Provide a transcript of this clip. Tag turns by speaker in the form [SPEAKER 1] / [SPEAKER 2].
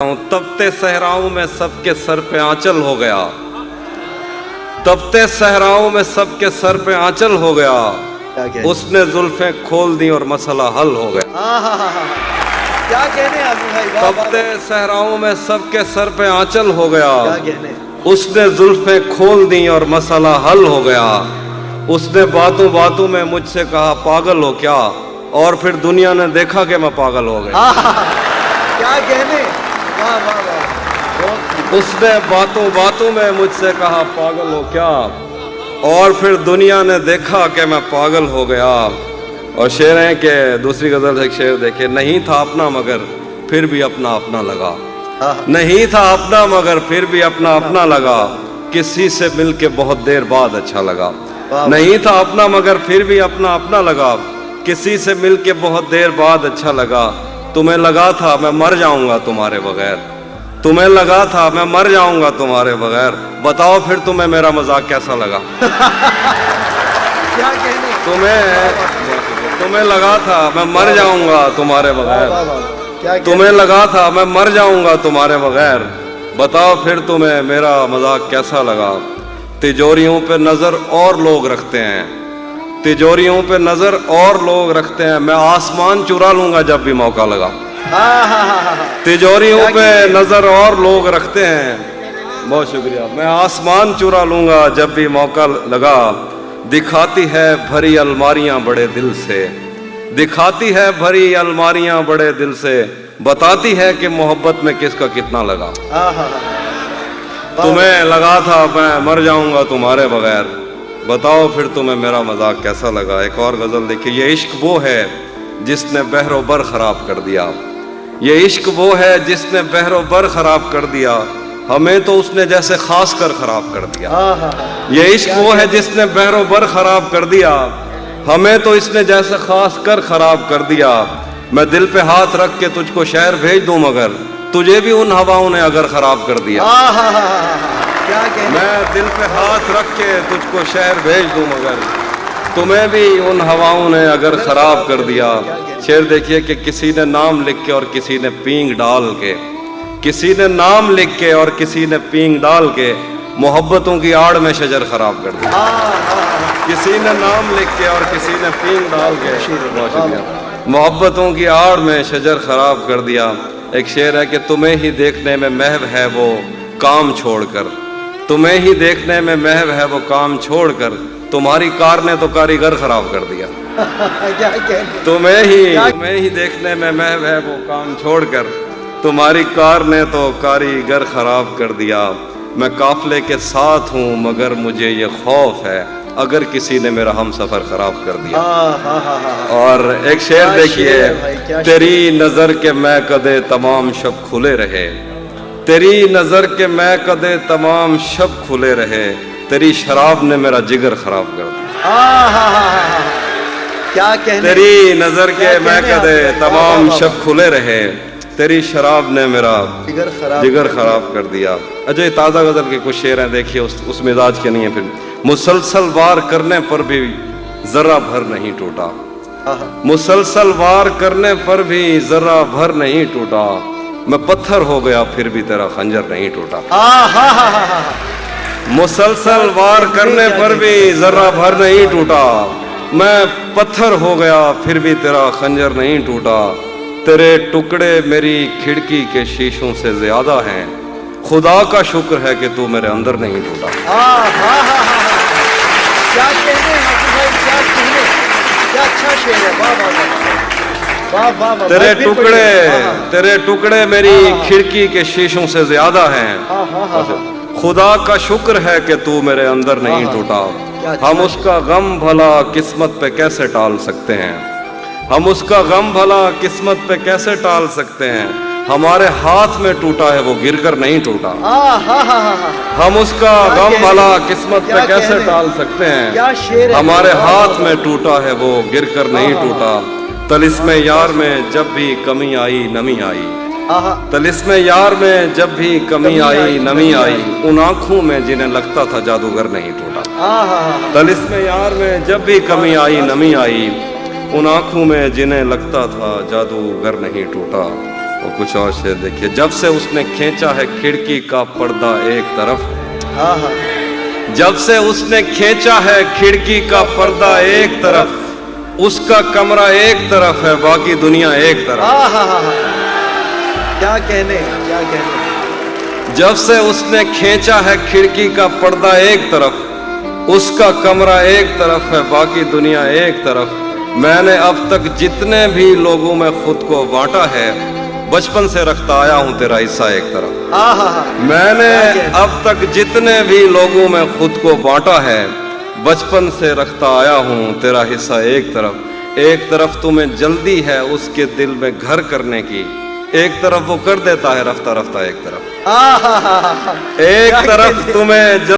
[SPEAKER 1] ہوں، تپتے صحراؤں میں سب کے سر پہ آنچل ہو گیا، تپتے صحراؤں میں سب کے سر پہ آنچل ہو گیا، اس نے زلفیں کھول دی اور مسئلہ حل ہو گیا۔
[SPEAKER 2] کیا کہنے آدمی بھائی،
[SPEAKER 1] تپتے صحراؤں میں سب کے سر پہ آنچل ہو گیا،
[SPEAKER 2] کیا کہنے۔
[SPEAKER 1] اس نے زلفیں کھول دی اور مسئلہ حل ہو گیا، اس نے باتوں باتوں میں مجھ سے کہا پاگل ہو کیا، اور پھر دنیا نے دیکھا کہ میں پاگل ہو گیا۔
[SPEAKER 2] کیا کہنے، واہ واہ واہ۔
[SPEAKER 1] اس نے باتوں باتوں میں مجھ سے کہا پاگل ہو کیا، اور پھر دنیا نے دیکھا کہ میں پاگل ہو گیا۔ اور شعر ہے کہ دوسری غزل ایک شعر دیکھے، نہیں تھا اپنا مگر پھر بھی اپنا اپنا لگا، نہیں تھا اپنا مگر پھر بھی اپنا اپنا لگا، کسی سے مل کے بہت دیر بعد اچھا لگا، نہیں تھا اپنا مگر پھر بھی اپنا اپنا لگا، کسی سے مل کے بہت دیر بعد اچھا لگا، تمہیں لگا تھا میں مر جاؤں گا تمہارے بغیر، تمہیں لگا تھا میں مر جاؤں گا تمہارے بغیر، بتاؤ پھر تمہیں میرا مذاق کیسا لگا۔
[SPEAKER 2] کیا کہنے،
[SPEAKER 1] تمہیں لگا تھا میں مر جاؤں گا تمہارے بغیر،
[SPEAKER 2] کیا کہنے۔
[SPEAKER 1] تمہیں لگا تھا میں مر جاؤں گا تمہارے بغیر، بتاؤ پھر تمہیں میرا مذاق کیسا لگا۔ تجوریوں پہ نظر اور لوگ رکھتے ہیں، تجوریوں پہ نظر اور لوگ رکھتے ہیں، میں آسمان چرا لوں گا جب بھی موقع لگا۔ تجوریوں پہ نظر اور لوگ رکھتے ہیں، بہت شکریہ، میں آسمان چرا لوں گا جب بھی موقع لگا، دکھاتی ہے بھری الماریاں بڑے دل سے، دکھاتی ہے بھری الماریاں بڑے دل سے، بتاتی ہے کہ محبت میں کس کا کتنا لگا۔ تمہیں لگا تھا میں مر جاؤں گا تمہارے بغیر، بتاؤ پھر تمہیں میرا مذاق کیسا لگا۔ ایک اور غزل دیکھیے، یہ عشق وہ ہے جس نے بحر و بر خراب کر دیا، یہ عشق وہ ہے جس نے بحر و بر خراب کر دیا، ہمیں تو اس نے جیسے خاص کر خراب کر دیا۔ یہ عشق وہ ہے جس نے بحر و بر خراب کر دیا، ہمیں تو اس نے جیسے خاص کر خراب کر دیا، میں دل پہ ہاتھ رکھ کے تجھ کو شہر بھیج دوں مگر تجھے بھی ان ہواؤں نے اگر خراب کر دیا۔ میں دل پہ ہاتھ رکھ کے تجھ کو شہر بھیج دوں مگر تمہیں بھی ان ہواؤں نے اگر خراب کر دیا۔ شعر دیکھیے کہ کسی نے نام لکھ کے اور کسی نے پینگ ڈال کے، کسی نے نام لکھ کے اور کسی نے پینگ ڈال کے محبتوں کی آڑ میں شجر خراب کر دیا۔ کسی نے نام لکھ کے اور کسی نے پینگ ڈال کے محبتوں کی آڑ میں شجر خراب کر دیا۔ ایک شعر ہے کہ تمہیں ہی دیکھنے میں محو ہے وہ کام چھوڑ کر، تمہیں ہی دیکھنے میں محو ہے وہ کام چھوڑ کر، تمہاری کار نے تو کاریگر خراب کر دیا۔ تمہیں ہی دیکھنے میں محو ہے وہ کام چھوڑ کر، تمہاری کار نے تو کاریگر خراب کر دیا۔ میں قافلے کے ساتھ ہوں مگر مجھے یہ خوف ہے اگر کسی نے میرا ہم سفر خراب کر دیا۔ اور ایک شعر دیکھیے، تیری نظر کے میں کدے تمام شب کھلے رہے، تیری نظر کے میں کدے تمام شب کھلے رہے، تیری شراب نے میرا جگر خراب کر دیا۔
[SPEAKER 2] کیا کہنے،
[SPEAKER 1] تیری نظر کے میں کدے تمام شب کھلے رہے، تیری شراب نے میرا جگر خراب کر دیا۔ اچھا یہ تازہ غزل کے کچھ شعر ہیں، دیکھیے اس مزاج کے نہیں ہیں۔ پھر مسلسل وار کرنے پر بھی ذرہ بھر نہیں ٹوٹا، مسلسل وار کرنے پر بھی ذرہ بھر نہیں ٹوٹا، میں پتھر ہو گیا پھر بھی تیرا خنجر نہیں ٹوٹا۔ مسلسل وار کرنے پر بھی ذرہ بھر نہیں ٹوٹا، میں پتھر ہو گیا پھر بھی تیرا خنجر نہیں ٹوٹا، تیرے ٹکڑے میری کھڑکی کے شیشوں سے زیادہ ہیں، خدا کا شکر ہے کہ تو میرے اندر نہیں ٹوٹا۔
[SPEAKER 2] کیا کہنے، کیا کہنے، کیا اچھا شعر ہے، واہ واہ واہ۔
[SPEAKER 1] تیرے ٹکڑے میری کھڑکی کے شیشوں سے زیادہ ہیں، خدا کا شکر ہے کہ تو میرے اندر نہیں ٹوٹا، ہم اس کا غم بھلا قسمت پہ کیسے ٹال سکتے ہیں، ہم اس کا غم بھلا قسمت پہ کیسے ٹال سکتے ہیں، ہمارے ہاتھ میں ٹوٹا ہے وہ گر کر نہیں ٹوٹا، ہم اس کا غم بھلا قسمت پہ کیسے ٹال سکتے ہیں، ہمارے ہاتھ میں ٹوٹا ہے وہ گر کر نہیں ٹوٹا، طلسم یار میں جب بھی کمی آئی نمی آئی، طلسم یار میں جب بھی کمی آئی نمی آئی، ان آنکھوں میں جنہیں لگتا تھا جادوگر نہیں ٹوٹا، طلسم یار میں جب بھی کمی آئی نمی آئی، ان آنکھوں میں جنہیں لگتا تھا جادوگر نہیں ٹوٹا۔ وہ کچھ اور شعر دیکھیے. جب سے اس نے کھینچا ہے کھڑکی کا پردہ ایک طرف,
[SPEAKER 2] ہاں ہاں
[SPEAKER 1] جب سے اس نے کھینچا ہے کھڑکی کا پردہ ایک طرف, اس کا کمرہ ایک طرف ہے باقی دنیا ایک طرف.
[SPEAKER 2] ہاں ہاں ہاں کیا کہنے کیا کہنے.
[SPEAKER 1] جب سے اس نے کھینچا ہے کھڑکی کا پردہ ایک طرف, اس کا کمرہ ایک طرف ہے باقی دنیا ایک طرف. میں نے اب تک جتنے بھی لوگوں میں خود کو بانٹا ہے, بچپن سے رکھتا آیا ہوں تیرا حصہ ایک طرف.
[SPEAKER 2] ہاں ہاں ہاں
[SPEAKER 1] میں نے اب تک جتنے بھی لوگوں میں خود کو بانٹا ہے, بچپن سے رکھتا آیا ہوں تیرا حصہ ایک طرف. ایک طرف تمہیں جلدی ہے اس کے دل میں گھر کرنے کی, ایک طرف وہ کر دیتا ہے رفتہ رفتہ ایک طرف.
[SPEAKER 2] ہاں ہاں ہاں
[SPEAKER 1] ایک طرف تمہیں